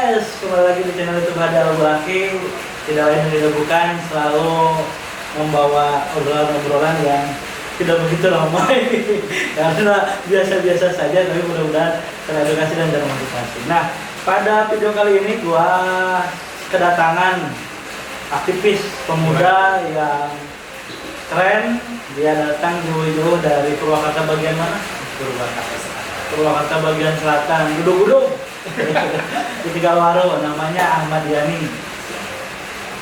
Yes, kembali lagi di channel YouTube Hadi Al-Bulaki. Tidak lain dan tidak bukan, selalu membawa obrolan-obrolan yang tidak begitu ramai karena biasa-biasa saja, tapi mudah-mudahan teredukasi dan termotivasi. Nah, pada video kali ini gua kedatangan aktivis pemuda yang keren. Dia datang jauh-jauh dari Purwakarta bagian mana? Purwakarta bagian selatan, Gudung-Gudung. Di Tegalwaru, namanya Ahmad Yani.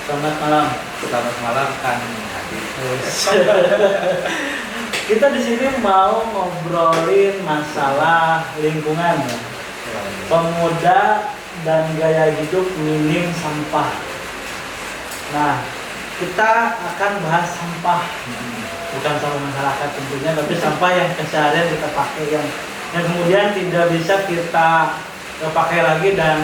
Selamat malam. Selamat malam Kang Hadi. Kita di sini mau ngobrolin masalah lingkungan, ya. Pemuda dan gaya hidup minim sampah. Nah, kita akan bahas sampah, bukan sampah masyarakat tentunya, tapi sampah yang keseharian kita pakai, yang kemudian tidak bisa kita pakai lagi dan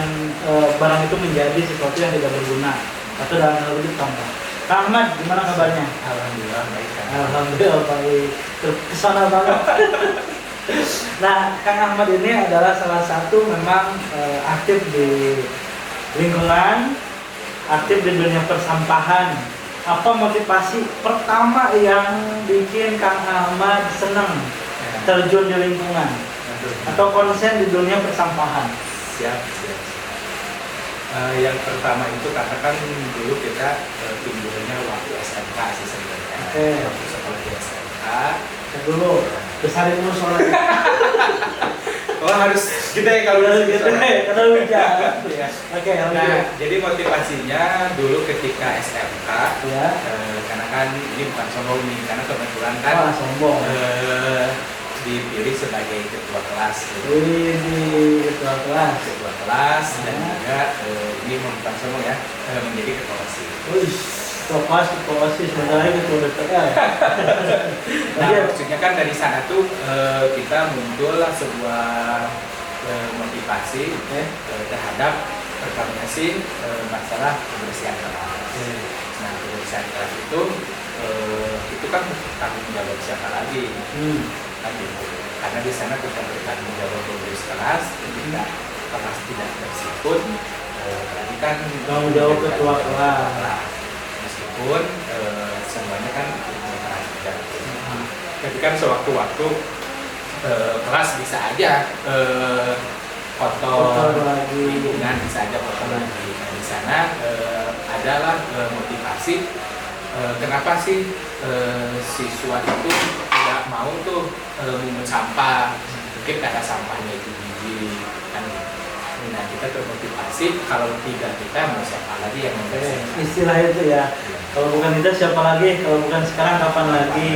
barang itu menjadi sesuatu yang tidak berguna atau dalam hal itu sampah. Kang Ahmad, gimana kabarnya? Alhamdulillah baik kan. Alhamdulillah baik. Kesana banget. Nah, Kang Ahmad ini adalah salah satu memang aktif di lingkungan, aktif di dunia persampahan. Apa motivasi pertama yang bikin Kang Ahmad senang terjun di lingkungan atau konsen di dunia persampahan? Siap. Yang pertama itu katakan dulu kita timbulnya waktu SMK sih sebenarnya. Waktu sekolah di SMK. Dulu besarin dulu soalnya. Oh harus kita ya kalau udah gitu karena hujan. Oke. Nah, jadi motivasinya dulu ketika SMK, ya. Karena kan ini bukan sombong nih, karena kebetulan kan sombong. Dipilih sebagai ketua kelas. Ketua kelas dan juga ini bukan sombong ya, menjadi ketua OSIS. Ketua OSIS sebentar lagi ketua DPR. Nah, maksudnya kan dari sana tuh kita muncul sebuah motivasi terhadap terkoordinasi masalah kebersihan kelas. Nah, kebersihan kelas itu kan tanggung jawab siapa lagi? Kan gitu. Karena di sana kita bertanggung jawab kebersihan kelas, ketika kelas tidak bersih pun berarti kan tanggung jawab ketua kelas. Meskipun semuanya kan berperan. Tapi kan sewaktu-waktu kelas bisa aja kotor lingkungan, bisa aja kotor lagi. Nah, di sana adalah motivasi kenapa sih siswa itu tidak mau tuh mengungut sampah, mungkin karena sampahnya itu biji kan. Nah, kita termotivasi kalau tidak kita mau siapa lagi yang membersihkan. Istilah itu ya. Kalau bukan kita siapa lagi? Kalau bukan sekarang kapan lagi?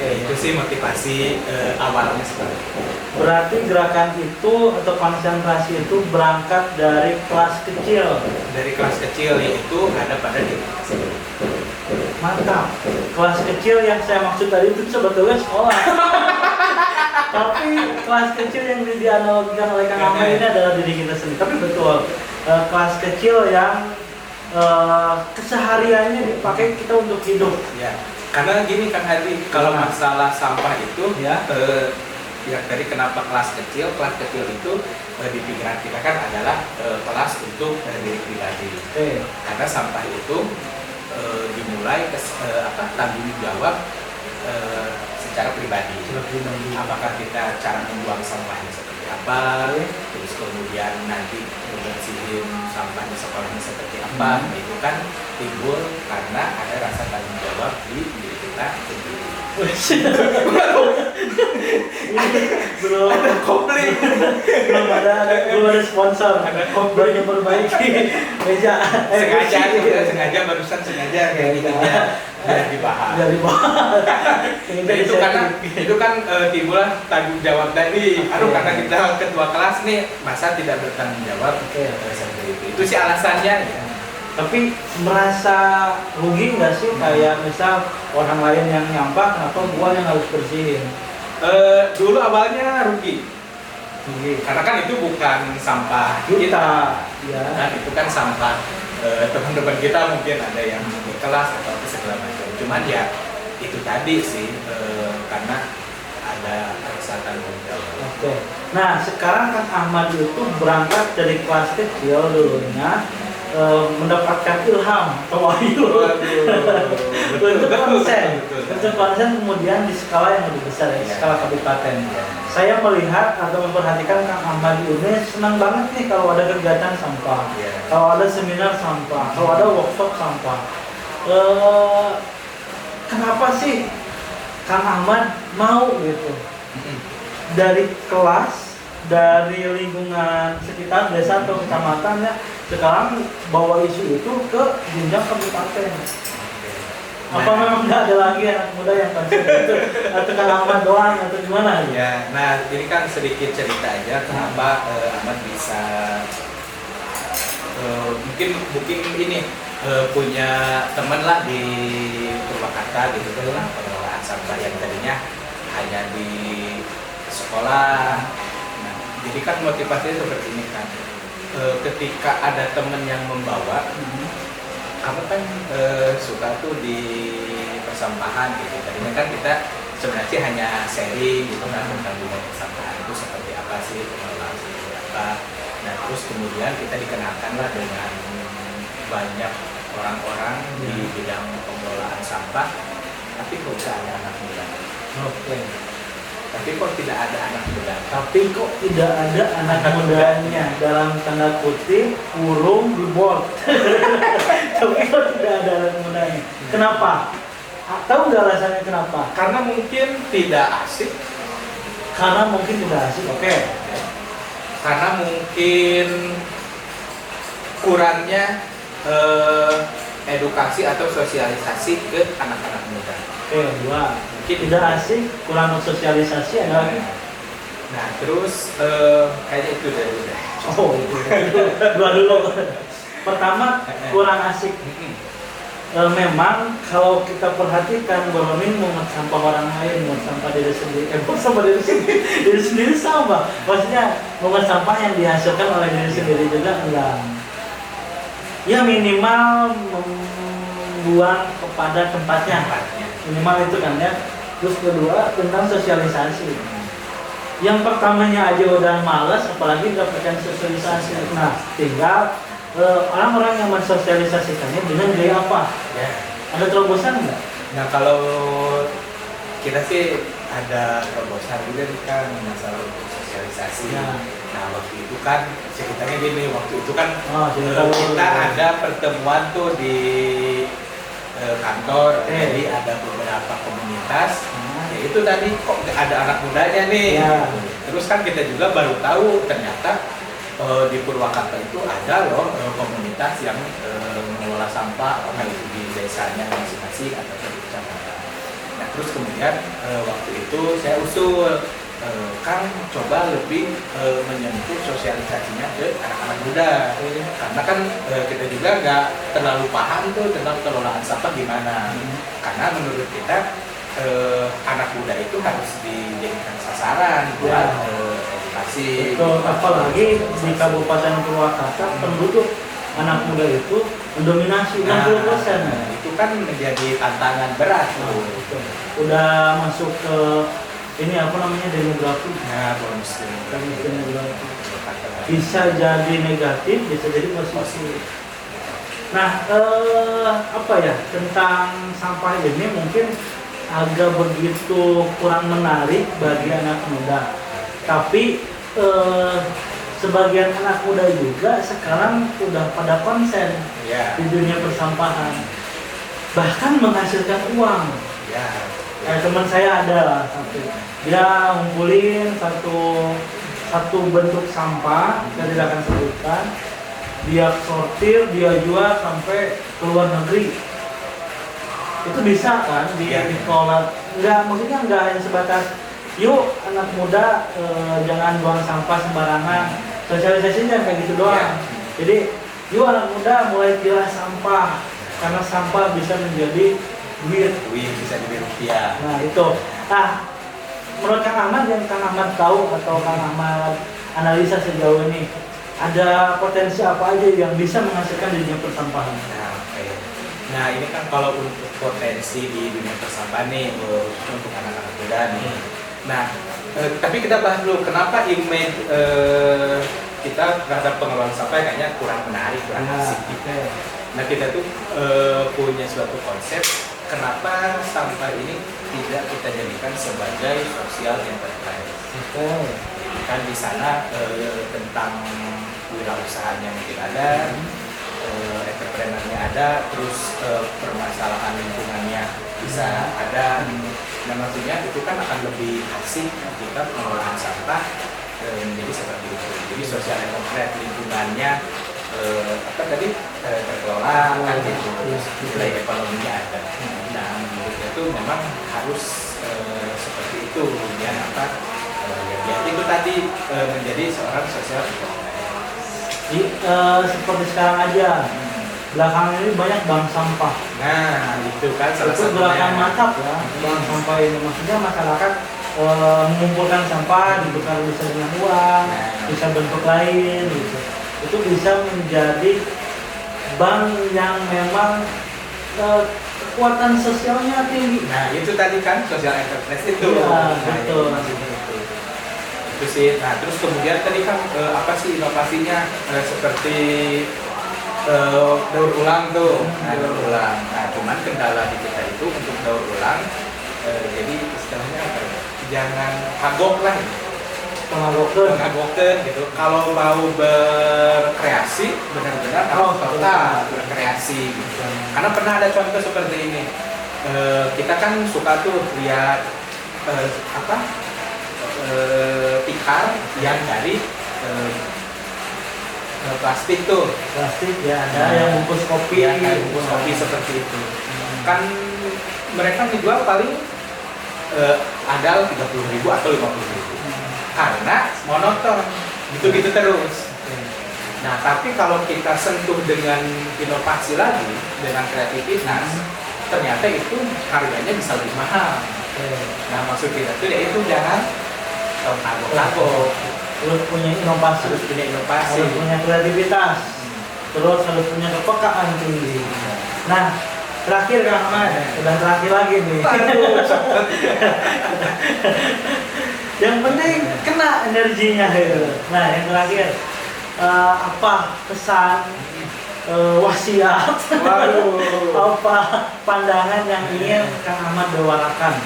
Itu sih motivasi awalnya seperti itu. Berarti gerakan itu atau konsentrasi itu berangkat dari kelas kecil. Dari kelas kecil yaitu ada pada diri sendiri. Mantap. Kelas kecil yang saya maksud tadi itu sebetulnya sekolah. Tapi kelas kecil yang dianalogikan oleh Kang Ahmad ini adalah diri kita sendiri. Tapi betul, kelas kecil yang kesehariannya dipakai kita untuk hidup. Ya, karena gini Kang Hadi, kalau masalah sampah itu ya dari kenapa kelas kecil itu di pikiran kita kan adalah kelas untuk diri pribadi. Karena sampah itu dimulai tanggung jawab secara pribadi. Apakah kita cara membuang sampahnya seperti apa, terus kemudian nanti membersihin sampahnya sekolahnya seperti apa, itu kan timbul karena ada rasa tanggung jawab di diri kita sendiri. belum ada komplit, belum ada sponsor, komplit yang memperbaiki meja. Sengaja barusan kayak gitu ya. Biar dibahas. Nah, itu kan timbul tanggung jawab tadi. Karena kita ketua kelas nih, masa tidak bertanggung jawab? Seperti itu. Itu sih alasannya. Ya. Tapi merasa rugi nggak sih kayak misal orang lain yang nyampah, kenapa gua yang harus bersihin? Dulu awalnya rugi. Karena kan itu bukan sampah kita. Ya. Kan itu kan sampah teman-teman kita, mungkin ada yang di kelas atau segala macam. Cuman ya itu tadi sih karena ada rasa tanggung jawab. Nah, sekarang Kang Ahmad itu berangkat dari kelas kecil dulunya mendapatkan ilham atau wahyu untuk konsen, kemudian di skala yang lebih besar, ya, skala kabupaten. Saya melihat atau memperhatikan Kang Ahmad ini senang banget nih kalau ada kegiatan sampah, kalau ada seminar sampah, kalau ada workshop sampah. Kenapa sih Kang Ahmad mau gitu? Dari kelas, dari lingkungan sekitar desa atau kecamatan, ya, sekarang bawa isu itu ke jenjang kabupaten. Apa memang nggak ada lagi anak muda yang konsep itu, atau Kang Ahmad doang atau gimana? Ya, nah ini kan sedikit cerita aja kenapa Ahmad bisa mungkin ini punya teman lah di Purwakarta gitu kan, pengelolaan sampah yang tadinya hanya di sekolah. Nah, jadi kan motivasinya seperti ini kan. Ketika ada teman yang membawa, apa kan suka tuh di persampahan gitu. Tadinya kan kita sebenarnya hanya sharing gitu kan tentang dunia persampahan itu seperti apa sih, pengelolaan seperti apa. Nah terus kemudian kita dikenalkan lah dengan banyak orang-orang di bidang pengelolaan sampah, tapi kok tidak ada anak muda. Oke. Tapi kok tidak ada anak muda. Tapi kok tidak ada anak mudanya, dalam tanda kutip kurung di board. Tapi kok tidak ada anak mudanya. Kenapa? Tahu nggak alasannya kenapa? Karena mungkin tidak asik. Karena mungkin tidak asik. Oke. Karena mungkin kurangnya edukasi atau sosialisasi ke anak-anak muda. Oke, dua. Mungkin tidak asik, kurang sosialisasi, ada lagi. Nah, terus kayaknya itu dari udah. Oh, itu. Dua dulu. Pertama, kurang asik. Memang kalau kita perhatikan bahwa ini mau sampah orang lain, mau sampah diri sendiri, sampah diri sendiri sama. Maksudnya mau sampah yang dihasilkan oleh diri sendiri juga enggak. Ya minimal membuang kepada tempatnya. Minimal itu kan ya. Terus kedua tentang sosialisasi. Yang pertamanya aja udah malas, apalagi mendapatkan sosialisasi. Nah, tinggal orang-orang yang mensosialisasikannya dengan gaya apa? Ya. Ada terobosan nggak? Nah kalau kita sih ada terobosan juga nih kan masalah untuk sosialisasi. Ya. Nah waktu itu kan ceritanya gini, waktu itu kan kita ada pertemuan tuh di kantor, jadi ada beberapa komunitas. Ya itu tadi kok nggak ada anak mudanya nih. Ya. Terus kan kita juga baru tahu ternyata di Purwakarta itu ada loh komunitas yang mengelola sampah, apakah itu di desanya masing-masing atau di kecamatan. Nah terus kemudian waktu itu saya usul, Kang coba lebih menyentuh sosialisasinya ke anak-anak muda, karena kan kita juga nggak terlalu paham tuh tentang pengelolaan sampah gimana. Karena menurut kita anak muda itu harus dijadikan sasaran buat edukasi. Apalagi di Kabupaten Purwakarta penduduk anak muda itu mendominasi 60%. Itu kan menjadi tantangan berat. Udah masuk ke ini apa namanya demografi. Nah, bonus demografi. Bisa jadi negatif, bisa jadi positif. Nah, apa ya tentang sampah ini mungkin agak begitu kurang menarik bagi anak muda. Tapi sebagian anak muda juga sekarang udah pada konsen di dunia persampahan, bahkan menghasilkan uang. Kayak teman saya ada lah dia ngumpulin satu bentuk sampah, saya tidak akan sebutkan, dia sortir, dia jual sampai ke luar negeri. Itu bisa kan dikelola? Maksudnya nggak hanya sebatas yuk anak muda jangan buang sampah sembarangan, sosialisasinya kayak gitu doang. Jadi yuk anak muda mulai pilah sampah, karena sampah bisa menjadi duit, bisa jadi rupiah. Nah itu. Nah menurut Kang Ahmad, yang Kang Ahmad tahu atau Kang Ahmad analisa sejauh ini, ada potensi apa aja yang bisa menghasilkan di dunia persampahan? Nah ini kan kalau untuk potensi di dunia persampahan nih untuk anak-anak muda nih, Nah, tapi kita bahas dulu kenapa image kita terhadap pengelolaan sampah kayaknya kurang menarik, kurang asik gitu. Nah, kita tuh punya suatu konsep kenapa sampah ini tidak kita jadikan sebagai social enterprise. Kan di sana tentang wirausahanya mungkin ada, entrepreneurnya ada, terus permasalahan lingkungannya bisa ada. Nah, maksudnya itu kan akan lebih asik jika pengelolaan sampah menjadi seperti itu. Jadi sosial enterprise lingkungannya terkelola kan gitu, nilai ekonominya ada. Nah, menurutnya itu memang harus seperti itu ya ya itu tadi menjadi seorang sosial seperti sekarang aja belakangan ini banyak bank sampah. Nah, itu kan salah itu satunya. gerakan mantap ya, bank sampah ini maksudnya masyarakat mengumpulkan sampah ditukar bisa dengan uang, bisa bentuk lain gitu. Itu bisa menjadi bank yang memang kekuatan sosialnya tinggi. Nah, itu tadi kan social enterprise itu. Iya, Nah, betul. itu maksudnya itu sih. Nah, terus kemudian tadi kan apa sih inovasinya seperti daur ulang tuh. Nah, daur ulang. Nah, cuman kendala di kita itu untuk daur ulang jadi istilahnya apa ya? Jangan kagok lah. Pengagokan gitu. Kalau mau berkreasi benar-benar harus total berkreasi gitu. Karena pernah ada contoh seperti ini. Kita kan suka tuh lihat tikar yang dari plastik tuh. Plastik ya ada yang bungkus kopi. Ya, bungkus kopi seperti itu. Kan mereka dijual paling ada 30.000 atau 50.000. Karena monoton, gitu-gitu terus. Nah, tapi kalau kita sentuh dengan inovasi lagi, dengan kreativitas, ternyata itu harganya bisa lebih mahal. Nah, maksud kita itu yaitu jangan kagok-kagok. Harus punya inovasi, harus punya kreativitas, terus harus punya kepekaan tinggi. Nah, terakhir Kang Ahmad, sudah terakhir lagi nih. Yang penting kena energinya. Nah, yang terakhir apa pesan wasiat? Apa pandangan yang ingin Kang Ahmad bawakan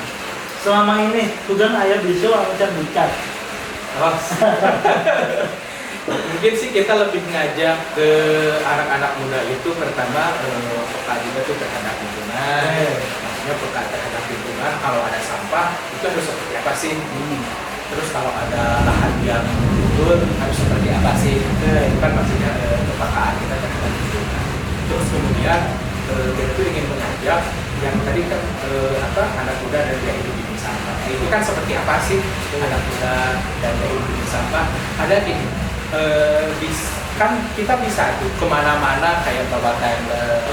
selama ini? Sudah ayah bisu atau bicat? Mungkin sih kita lebih ngajak ke anak-anak muda itu pertama peka juga tuh terhadap lingkungan. Maksudnya peka terhadap lingkungan, kalau ada sampah itu harus seperti apa sih? Terus kalau ada lahan yang gugur harus seperti apa sih? Itu kan maksudnya kepekaan kita terhadap lingkungan. Terus kemudian dia itu ingin mengajak yang tadi kan anak muda dan gaya hidup bikin sampah. Nah, itu kan seperti apa sih anak muda dan gaya hidup bikin sampah? Ada gini. Kan kita bisa tuh kemana-mana kayak bawa tender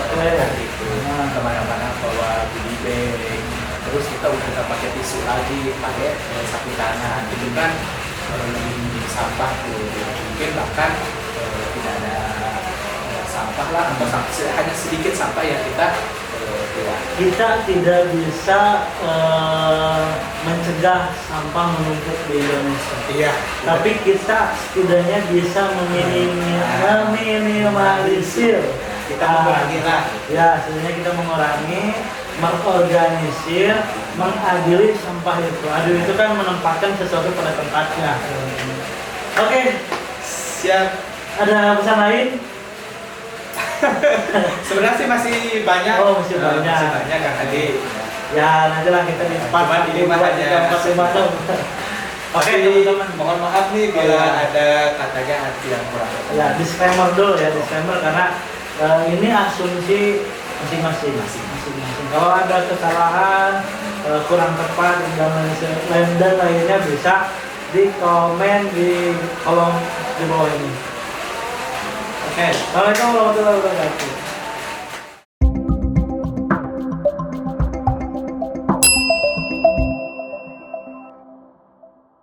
gitu, kemana-mana bawa goodie bag, terus kita udah nggak pakai tisu lagi, pakai sapu tangan, itu kan lebih sampah tuh, mungkin bahkan tidak ada sampah lah atau hanya sedikit sampah yang kita buang. Kita tidak bisa mencegah sampah menumpuk di Indonesia. Iya. Tapi kita setidaknya bisa meminimalisir. Kita mengurangi lah. Ya, setidaknya kita mengurangi, mengorganisir, mengadili sampah itu. Adil itu kan menempatkan sesuatu pada tempatnya. Oke, siap. Ada pesan lain? Sebenarnya sih masih banyak. Masih banyak. Masih banyak kan tadi. Ya, nantilah kita di Cuman ini mah hanya Oke, teman-teman. Mohon maaf nih bila ada katanya arti yang kurang. Ya, disclaimer dulu ya, disclaimer karena ini asumsi masing-masing. Kalau ada kesalahan, kurang tepat dan lainnya bisa di komen di kolom di bawah ini. Oke, assalamualaikum warahmatullahi wabarakatuh.